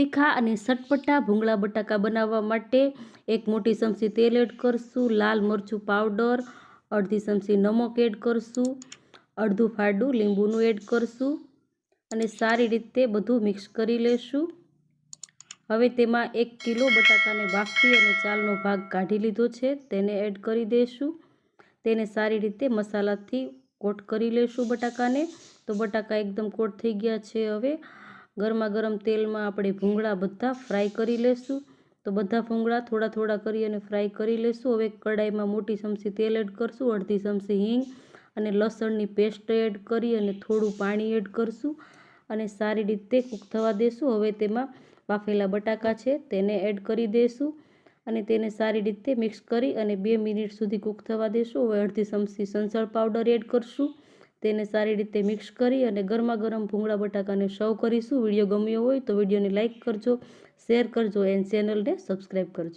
तीखा अने चटपटा भूंगळा बटाका बनाववा माटे एक मोटी चमची तेल एड करशुं, लाल मरचुं पाउडर, अर्धी चमची नमक एड करशुं, अर्धुं फाडुं લીંબુનું एड करशुं અને સારી રીતે બધું મિક્સ કરી લેશું। હવે તેમાં 1 કિલો બટાકાને બાફી અને ચાલનો ભાગ કાઢી લીધો છે તેને એડ કરી દઈશું। તેને સારી રીતે મસાલાથી કોટ કરી લેશું બટાકાને। તો બટાકા એકદમ કોટ થઈ ગયા છે। હવે ગરમા ગરમ તેલમાં આપણે ભૂંગળા બધા ફ્રાય કરી લેશું। તો બધા ભૂંગળા થોડા થોડા કરી અને ફ્રાય કરી લેશું। હવે કડાઈમાં મોટી ચમચી તેલ એડ કરશું, અડધી ચમચી હિંગ અને લસણની પેસ્ટ એડ કરી અને થોડું પાણી એડ કરશું અને સારી રીતે કૂક થવા દેશું। હવે તેમાં બાફેલા બટાકા છે તેને એડ કરી દઈશું અને તેને સારી રીતે મિક્સ કરી અને 2 મિનિટ સુધી કૂક થવા દેશું। હવે અડધી ચમચી સંચળ પાવડર એડ કરશું, તેને સારી રીતે મિક્સ કરી અને ગરમા ગરમ ભૂંગળા બટાકાને સર્વ કરીશું। વિડીયો ગમ્યો હોય તો વિડીયોને લાઇક કરજો, શેર કરજો અને ચેનલને સબસ્ક્રાઈબ કરજો।